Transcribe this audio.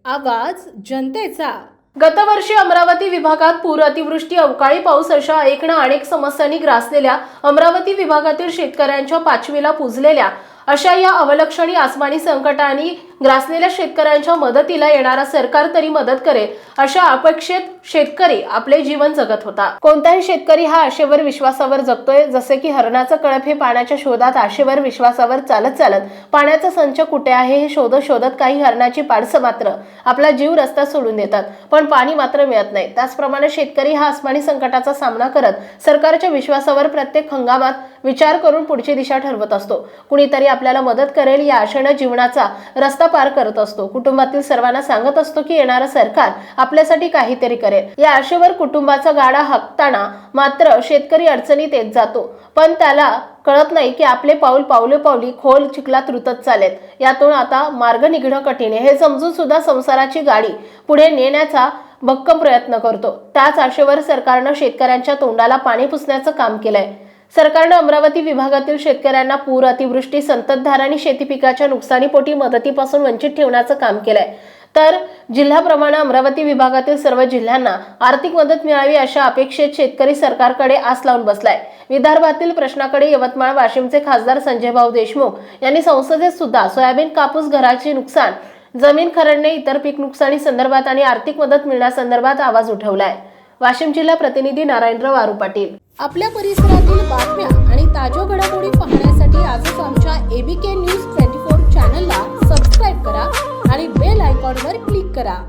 आवाज जनतेचा। गतवर्षी अमरावती विभागात पूर, अतिवृष्टी, अवकाळी पाऊस अशा अनेक समस्यांनी ग्रासलेल्या अमरावती विभागातील शेतकऱ्यांच्या पाचवीला पुजलेल्या अशा या अवलक्षणी आसमानी संकटांनी ग्रासलेल्या शेतकऱ्यांच्या मदतीला येणारा सरकार तरी मदत करेल अशा अपेक्षेत शेतकरी आपले जीवन जगत होता। कोणताही शेतकरी हा आशेवर विश्वासावर जगतोय, जसे की हरणाचं कळप हे पाण्याच्या शोधात आशेवर विश्वासावर चालत चालत पाण्याचा संच कुठे आहे हे शोधत शोधत काही हरणाची पाडसं मात्र आपला जीव रस्ता सोडून देतात, पण पाणी मात्र मिळत नाही। त्याचप्रमाणे शेतकरी हा आसमानी संकटाचा सामना करत सरकारच्या विश्वासावर प्रत्येक हंगामात विचार करून पुढची दिशा ठरवत असतो। कुणीतरी आपल्याला मदत करेल या आशेने जीवनाचा रस्ता पार करत असतो। कुटुंबातील सर्वांना सांगत असतो की येणारं सरकार आपल्यासाठी काहीतरी करेल। या आशेवर कुटुंबाचा गाडा हाकताना मात्र शेतकरी अडचणीत येत जातो, पण त्याला कळत नाही की आपले पाऊल पावली खोल चिखलात रुतत चालेत। यातून आता मार्ग निघणं कठीण आहे हे समजून सुद्धा संसाराची गाडी पुढे नेण्याचा भक्कम प्रयत्न करतो। त्याच आशेवर सरकारनं शेतकऱ्यांच्या तोंडाला पाणी पुसण्याचं काम केलंय। सरकारनं अमरावती विभागातील शेतकऱ्यांना पूर, अतिवृष्टी, संततधार आणि शेती पिकाच्या नुकसानीपोटी मदतीपासून वंचित ठेवण्याचं काम केलंय। तर जिल्ह्याप्रमाणे अमरावती विभागातील सर्व जिल्ह्यांना आर्थिक मदत मिळावी अशा अपेक्षेत शेतकरी सरकारकडे आस लावून बसलाय। विदर्भातील प्रश्नाकडे यवतमाळ, वाशिमचे खासदार संजय भाऊ देशमुख यांनी संसदेत सुद्धा सोयाबीन, कापूस, घराचे नुकसान, जमीन खरडणे, इतर पीक नुकसानी संदर्भात आणि आर्थिक मदत मिळण्यासंदर्भात आवाज उठवलाय। वाशिम जिल्हा प्रतिनिधी नारायणराव आरू पाटील। आपल्या परिसरातील बातम्या आणि ताज्या घडामोडी पाहण्यासाठी आजच आमच्या ABK News 24 चॅनलला सबस्क्राईब करा आणि बेल आयकॉनवर क्लिक करा।